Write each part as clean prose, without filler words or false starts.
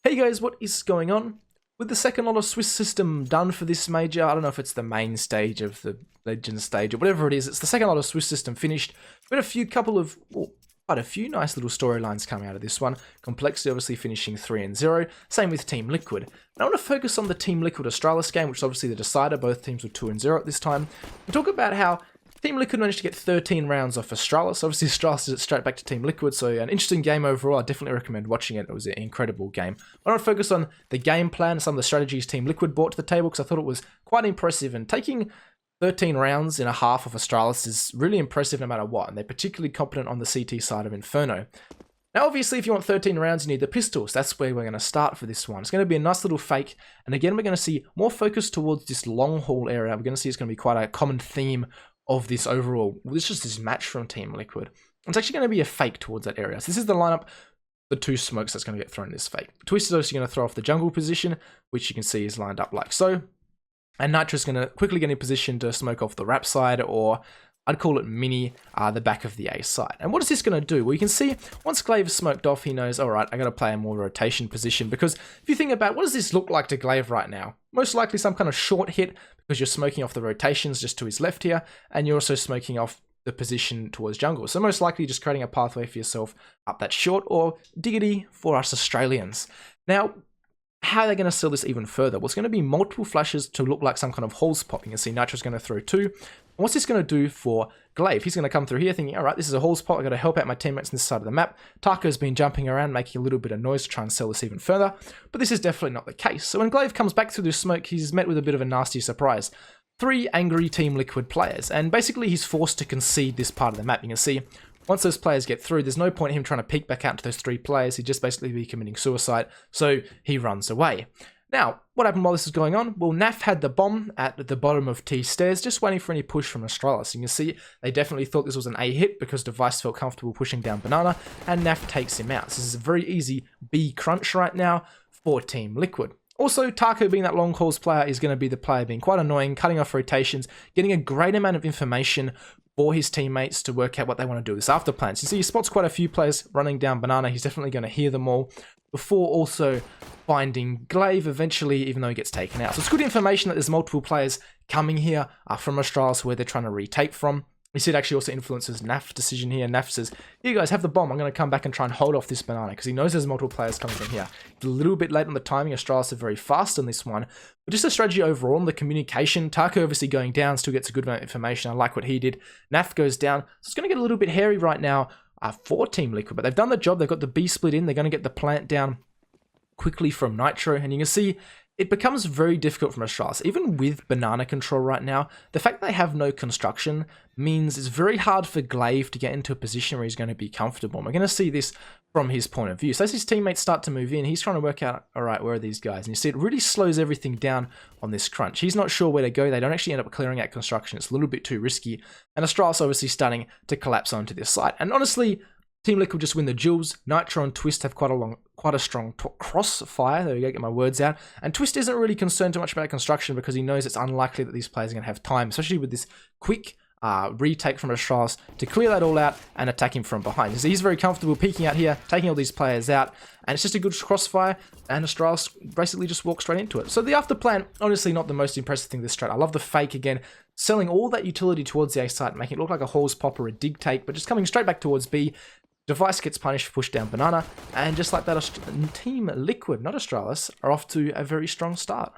Hey guys, what is going on? With the second lot of Swiss system done for this major, I don't know if it's the main stage of the legend stage or whatever it is, it's the second lot of Swiss system finished. We had quite a few nice little storylines coming out of this one. Complexity obviously finishing 3-0, same with Team Liquid. And I want to focus on the Team Liquid Astralis game, which is obviously the decider. Both teams were 2-0 at this time. We talk about how Team Liquid managed to get 13 rounds off Astralis. Obviously, Astralis is straight back to Team Liquid, so an interesting game overall. I definitely recommend watching it. It was an incredible game. I want to focus on the game plan, some of the strategies Team Liquid brought to the table, because I thought it was quite impressive, and taking 13 rounds in a half of Astralis is really impressive no matter what, and they're particularly competent on the CT side of Inferno. Now, obviously, if you want 13 rounds, you need the pistols. That's where we're going to start for this one. It's going to be a nice little fake, and again, we're going to see more focus towards this long haul area. We're going to see it's going to be quite a common theme of this overall. This is just this match from Team Liquid. It's actually going to be a fake towards that area. So this is the lineup, the two smokes that's going to get thrown in this fake. Twist is also going to throw off the jungle position, which you can see is lined up like so. And Nitro is going to quickly get in position to smoke off the wrap side, or I'd call it mini, the back of the A side. And what is this going to do? Well, you can see once Glaive is smoked off, he knows, all right, I got to play a more rotation position, because if you think about what does this look like to Glaive right now? Most likely some kind of short hit, because you're smoking off the rotations just to his left here, and you're also smoking off the position towards jungle. So most likely just creating a pathway for yourself up that short, or diggity for us Australians. Now, how are they going to sell this even further? Well, it's going to be multiple flashes to look like some kind of holes pop. You can see Nitro's going to throw two. And what's this going to do for Glaive? He's going to come through here thinking, all right, this is a holes pop. I've got to help out my teammates on this side of the map. Taco's been jumping around, making a little bit of noise to try and sell this even further. But this is definitely not the case. So when Glaive comes back through this smoke, he's met with a bit of a nasty surprise. 3 angry Team Liquid players. And basically he's forced to concede this part of the map. You can see once those players get through, there's no point in him trying to peek back out to those 3 players. He'd just basically be committing suicide. So he runs away. Now, what happened while this was going on? Well, NAF had the bomb at the bottom of T stairs, just waiting for any push from Astralis. You can see they definitely thought this was an A hit because Device felt comfortable pushing down Banana, and NAF takes him out. So this is a very easy B crunch right now for Team Liquid. Also, Taco being that long hauls player is going to be the player being quite annoying, cutting off rotations, getting a great amount of information for his teammates to work out what they want to do. This after plans. You see he spots quite a few players running down Banana. He's definitely going to hear them all before also finding Glaive eventually, even though he gets taken out. So it's good information that there's multiple players coming here from Astralis where they're trying to retake from. You see it actually also influences NAF's decision here. NAF says, you guys have the bomb. I'm going to come back and try and hold off this Banana, because he knows there's multiple players coming from here. It's a little bit late on the timing. Astralis are very fast on this one. But just the strategy overall and the communication. Taco obviously going down, still gets a good amount of information. I like what he did. NAF goes down. So it's going to get a little bit hairy right now for Team Liquid. But they've done the job. They've got the B split in. They're going to get the plant down quickly from Nitro. And you can see it becomes very difficult from Astralis. Even with Banana control right now, the fact that they have no construction means it's very hard for Glaive to get into a position where he's going to be comfortable. And we're going to see this from his point of view. So as his teammates start to move in, he's trying to work out, all right, where are these guys? And you see it really slows everything down on this crunch. He's not sure where to go. They don't actually end up clearing out construction. It's a little bit too risky. And Astralis obviously starting to collapse onto this site. And honestly, Team Liquid just win the duels. Nitro and Twist have quite a strong crossfire. There we go, get my words out. And Twist isn't really concerned too much about construction because he knows it's unlikely that these players are going to have time, especially with this quick retake from Astralis to clear that all out and attack him from behind. So he's very comfortable peeking out here, taking all these players out, and it's just a good crossfire, and Astralis basically just walks straight into it. So the after plan, honestly not the most impressive thing this strat. I love the fake again, selling all that utility towards the A site, making it look like a hauls pop or a dig take, but just coming straight back towards B. Device gets punished for push down Banana, and just like that, Team Liquid, not Astralis, are off to a very strong start.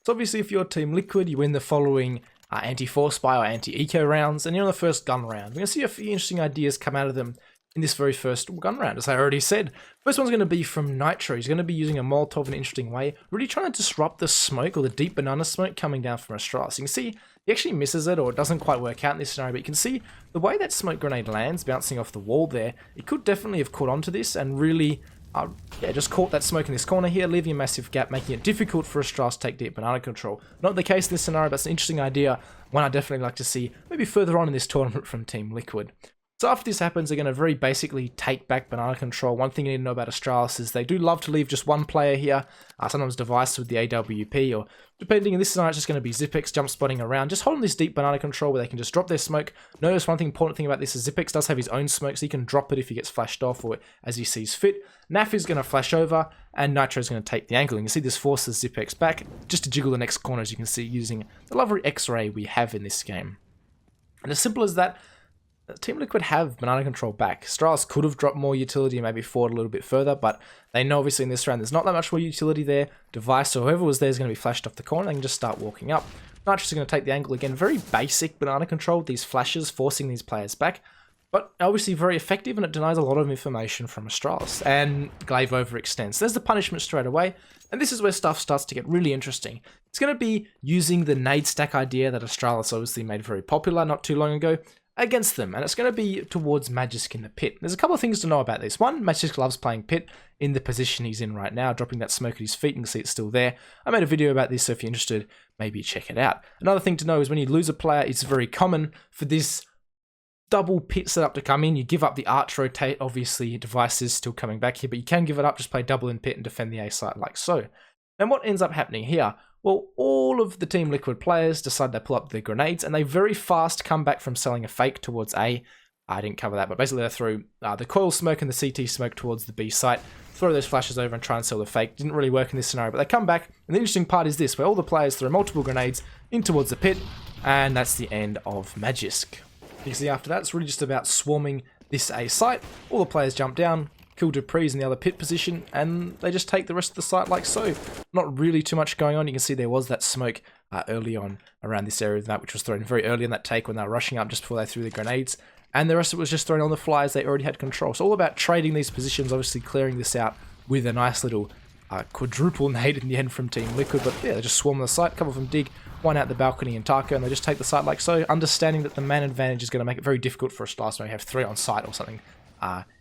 So obviously if you're Team Liquid, you win the following anti-force buy or anti-eco rounds, and you're on the first gun round. We're going to see a few interesting ideas come out of them in this very first gun round, as I already said. First one's going to be from Nitro. He's going to be using a Molotov in an interesting way, really trying to disrupt the smoke or the deep Banana smoke coming down from Astralis. You can see he actually misses it, or it doesn't quite work out in this scenario, but you can see the way that smoke grenade lands, bouncing off the wall there, it could definitely have caught onto this and really just caught that smoke in this corner here, leaving a massive gap, making it difficult for Astralis to take deep Banana control. Not the case in this scenario, but it's an interesting idea, one I definitely like to see maybe further on in this tournament from Team Liquid. So after this happens, they're going to very basically take back banana control. One thing you need to know about Astralis is they do love to leave just one player here, sometimes device with the AWP, or depending in this scenario, it's just going to be Zipex jump spotting around, just holding this deep banana control where they can just drop their smoke. Notice one important thing about this is Zipex does have his own smoke, so he can drop it if he gets flashed off or as he sees fit. Naf is going to flash over, and Nitro is going to take the angle. And you can see this forces Zipex back, just to jiggle the next corner, as you can see, using the lovely X-ray we have in this game. And as simple as that, Team Liquid have banana control back. Astralis could have dropped more utility and maybe forward a little bit further, but they know obviously in this round there's not that much more utility there. Device or whoever was there is going to be flashed off the corner. They can just start walking up. Nitrous is going to take the angle again. Very basic banana control, these flashes forcing these players back, but obviously very effective, and it denies a lot of information from Astralis. And Glaive overextends. There's the punishment straight away, and this is where stuff starts to get really interesting. It's going to be using the nade stack idea that Astralis obviously made very popular not too long ago against them, and it's going to be towards Magisk in the pit. There's a couple of things to know about this. One, Magisk loves playing pit in the position he's in right now, dropping that smoke at his feet. You can see it's still there. I made a video about this, so if you're interested, maybe check it out. Another thing to know is when you lose a player, it's very common for this double pit setup to come in. You give up the arch rotate, obviously Device is still coming back here, but you can give it up, just play double in pit and defend the A site like so. And what ends up happening here? Well, all of the Team Liquid players decide they pull up their grenades, and they very fast come back from selling a fake towards A. I didn't cover that, but basically they throw the coil smoke and the CT smoke towards the B site, throw those flashes over and try and sell the fake. Didn't really work in this scenario, but they come back, and the interesting part is this, where all the players throw multiple grenades in towards the pit, and that's the end of Magisk. You can see after that, it's really just about swarming this A site. All the players jump down, kill Dupree's in the other pit position, and they just take the rest of the site like so. Not really too much going on. You can see there was that smoke early on around this area of the map, which was thrown very early in that take when they were rushing up just before they threw the grenades. And the rest of it was just thrown on the fly as they already had control. So all about trading these positions, obviously clearing this out with a nice little quadruple nade in the end from Team Liquid. But yeah, they just swarm the site, a couple of them dig, one out the balcony and Taco, and they just take the site like so, understanding that the man advantage is going to make it very difficult for Astralis to have 3 on site or something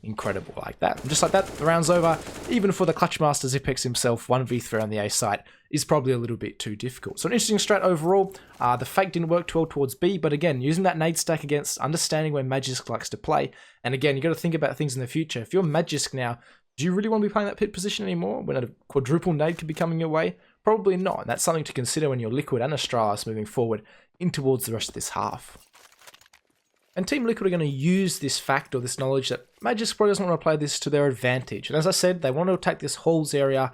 incredible like that. And just like that, the round's over. Even for the Clutch Master Zipex himself, 1v3 on the A site is probably a little bit too difficult. So an interesting strat overall. The fake didn't work too well towards B, but again, using that nade stack against, understanding where Magisk likes to play. And again, you got to think about things in the future. If you're Magisk now, do you really want to be playing that pit position anymore when a quadruple nade could be coming your way? Probably not. And that's something to consider when you're Liquid and Astralis moving forward in towards the rest of this half. And Team Liquid are going to use this fact or this knowledge that Magisk probably doesn't want to play this to their advantage. And as I said, they want to attack this halls area,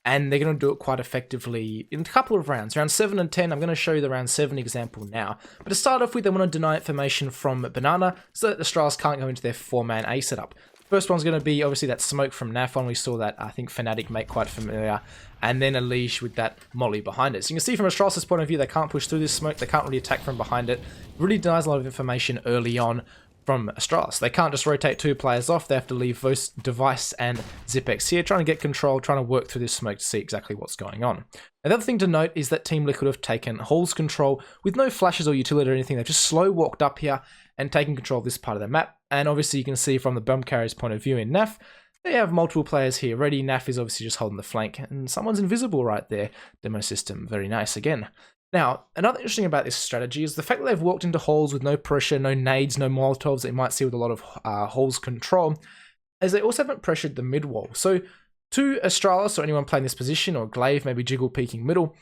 and they're going to do it quite effectively in a couple of rounds. Round 7 and 10, I'm going to show you the round 7 example now. But to start off with, they want to deny information from Banana so that the Astralis can't go into their 4-man A setup. First one's going to be obviously that smoke from Nafon. We saw that, I think, Fnatic make quite familiar. And then a leash with that molly behind it. So you can see from Astralis' point of view, they can't push through this smoke. They can't really attack from behind it. It really denies a lot of information early on from Astralis. They can't just rotate 2 players off. They have to leave both Device and Zipex here, trying to get control, trying to work through this smoke to see exactly what's going on. Another thing to note is that Team Liquid have taken Hall's control with no flashes or utility or anything. They've just slow walked up here and taken control of this part of the map. And obviously you can see from the bomb carrier's point of view in Naf, they have multiple players here ready. Naf is obviously just holding the flank, and someone's invisible right there. Demo system, very nice again. Now, another interesting about this strategy is the fact that they've walked into halls with no pressure, no nades, no molotovs that you might see with a lot of halls control, as they also haven't pressured the mid wall. So to Astralis or anyone playing this position, or Glaive maybe jiggle peeking middle,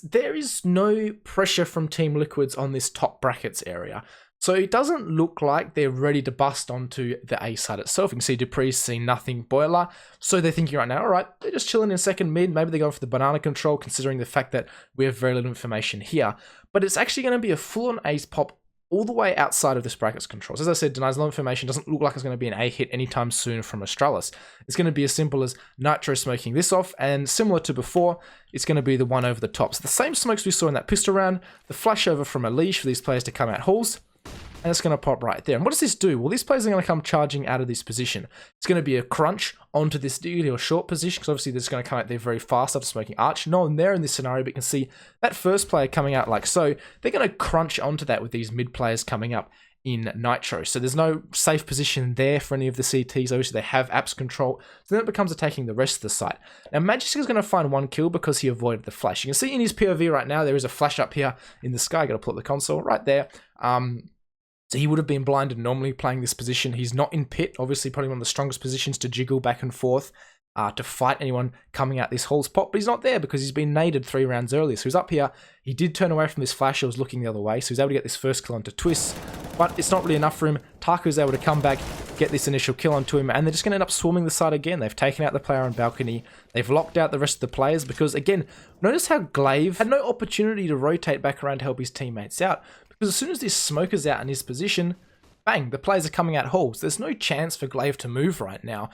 there is no pressure from Team Liquids on this top brackets area. So it doesn't look like they're ready to bust onto the A side itself. You can see Dupree's seen nothing boiler. So they're thinking right now, all right, they're just chilling in second mid. Maybe they're going for the banana control, considering the fact that we have very little information here. But it's actually going to be a full-on ace pop all the way outside of this brackets controls. As I said, denies no information. Doesn't look like it's going to be an A hit anytime soon from Astralis. It's going to be as simple as Nitro smoking this off, and similar to before, it's going to be the one over the top. So the same smokes we saw in that pistol round, the flash over from a leash for these players to come out halls, and it's going to pop right there. And what does this do? Well, these players are going to come charging out of this position. It's going to be a crunch onto this diggity or short position, because obviously they're just going to come out there very fast after smoking arch. No one there in this scenario, but you can see that first player coming out like so. They're going to crunch onto that with these mid players coming up in Nitro. So there's no safe position there for any of the CTs. Obviously they have apps control, so then it becomes attacking the rest of the site. Now Magisk is going to find 1 kill because he avoided the flash. You can see in his POV right now, there is a flash up here in the sky. Got to pull up the console right there. So he would have been blinded normally playing this position. He's not in pit, obviously probably one of the strongest positions to jiggle back and forth to fight anyone coming out this whole spot, but he's not there because he's been naded 3 rounds earlier. So he's up here. He did turn away from this flash. He was looking the other way, so he's able to get this first kill onto Twist, but it's not really enough for him. Taco's able to come back, get this initial kill onto him, and they're just going to end up swarming the side again. They've taken out the player on balcony. They've locked out the rest of the players because, again, notice how Glaive had no opportunity to rotate back around to help his teammates out, because as soon as this smoke is out in his position, bang, the players are coming out halls. There's no chance for Glaive to move right now.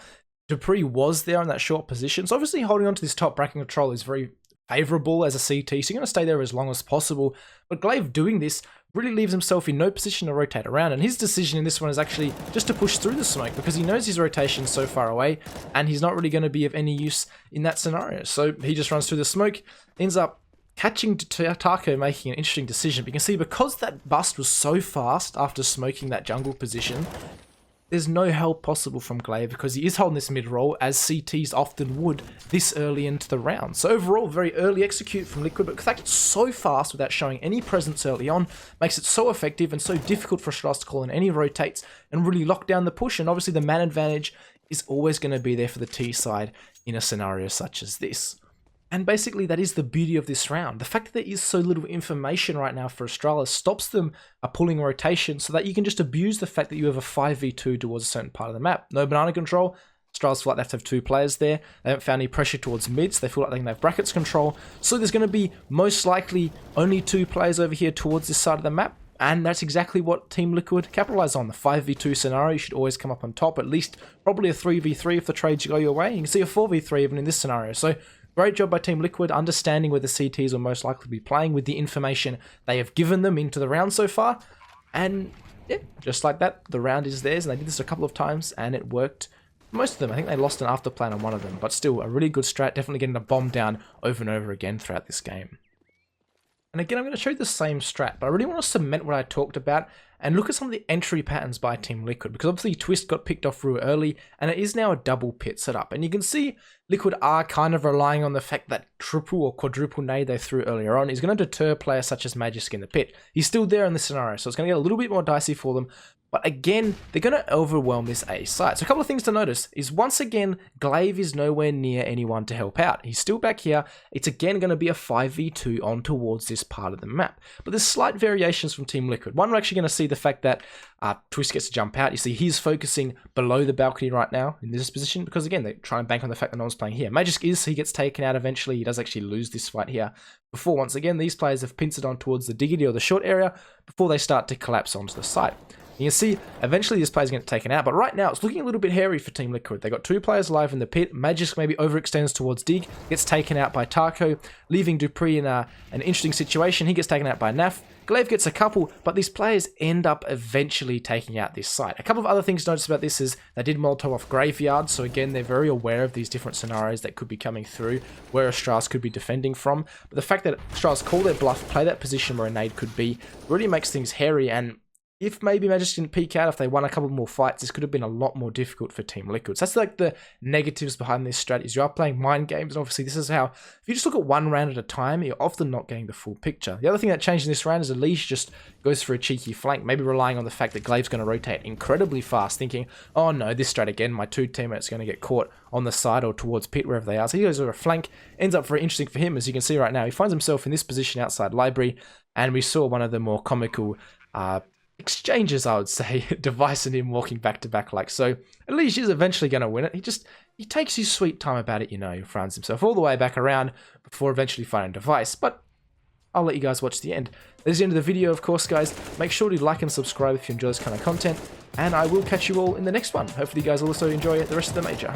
Dupree was there in that short position, so obviously holding on to this top bracket control is very favourable as a CT, so you're going to stay there as long as possible. But Glaive doing this really leaves himself in no position to rotate around, and his decision in this one is actually just to push through the smoke because he knows his rotation is so far away and he's not really going to be of any use in that scenario. So he just runs through the smoke, ends up catching Taco making an interesting decision. But you can see because that bust was so fast after smoking that jungle position, there's no help possible from Glaive because he is holding this mid roll as CTs often would this early into the round. So overall, very early execute from Liquid, but the fact it's so fast without showing any presence early on makes it so effective and so difficult for Astralis to call in any rotates and really lock down the push. And obviously the man advantage is always going to be there for the T side in a scenario such as this. And basically that is the beauty of this round. The fact that there is so little information right now for Astralis stops them pulling rotation so that you can just abuse the fact that you have a 5v2 towards a certain part of the map. No banana control. Astralis feel like they have to have 2 players there. They haven't found any pressure towards mids. They feel like they can have brackets control. So there's going to be most likely only 2 players over here towards this side of the map. And that's exactly what Team Liquid capitalize on. The 5v2 scenario should always come up on top. At least probably a 3v3 if the trades go your way. You can see a 4v3 even in this scenario. So great job by Team Liquid, understanding where the CTs will most likely be playing with the information they have given them into the round so far. And yeah, just like that, the round is theirs, and they did this a couple of times, and it worked. Most of them, I think they lost an after plan on one of them, but still a really good strat, definitely getting a bomb down over and over again throughout this game. And again, I'm going to show you the same strat, but I really want to cement what I talked about and look at some of the entry patterns by Team Liquid, because obviously Twist got picked off real early, and it is now a double pit setup. And you can see Liquid are kind of relying on the fact that triple or quadruple nade they threw earlier on is going to deter players such as Magisk in the pit. He's still there in this scenario, so it's going to get a little bit more dicey for them. But again, they're going to overwhelm this A site. So a couple of things to notice is, once again, Glaive is nowhere near anyone to help out. He's still back here. It's again going to be a 5v2 on towards this part of the map. But there's slight variations from Team Liquid. One, we're actually going to see the fact that Twist gets to jump out. You see he's focusing below the balcony right now in this position because, again, they try and bank on the fact that no one's playing here. Magisk he gets taken out eventually. He does actually lose this fight here. Before, once again, these players have pincered on towards the diggity or the short area before they start to collapse onto the site. You can see, eventually this player's going to get taken out, but right now it's looking a little bit hairy for Team Liquid. They got 2 players alive in the pit. Magisk maybe overextends towards Dig, gets taken out by Taco, leaving Dupree in an interesting situation. He gets taken out by Naf. Glaive gets a couple, but these players end up eventually taking out this site. A couple of other things to notice about this is they did Molotov off Graveyard, so again, they're very aware of these different scenarios that could be coming through, where Astralis could be defending from. But the fact that Astralis call their bluff, play that position where a nade could be, really makes things hairy. And if maybe Magisk didn't peek out, if they won a couple more fights, this could have been a lot more difficult for Team Liquid. So that's like the negatives behind this strategy. You are playing mind games, and obviously this is how, if you just look at one round at a time, you're often not getting the full picture. The other thing that changed in this round is Elise just goes for a cheeky flank, maybe relying on the fact that Glaive's going to rotate incredibly fast, thinking, oh no, this strat again, my 2 teammates are going to get caught on the side or towards pit, wherever they are. So he goes for a flank, ends up very interesting for him, as you can see right now. He finds himself in this position outside library, and we saw one of the more comical exchanges, I would say, Device and him walking back to back like so. At least he's eventually going to win it. He takes his sweet time about it, you know. He finds himself all the way back around before eventually finding Device. But I'll let you guys watch the end. That's the end of the video, of course, guys. Make sure to like and subscribe if you enjoy this kind of content, and I will catch you all in the next one. Hopefully you guys will also enjoy the rest of the major.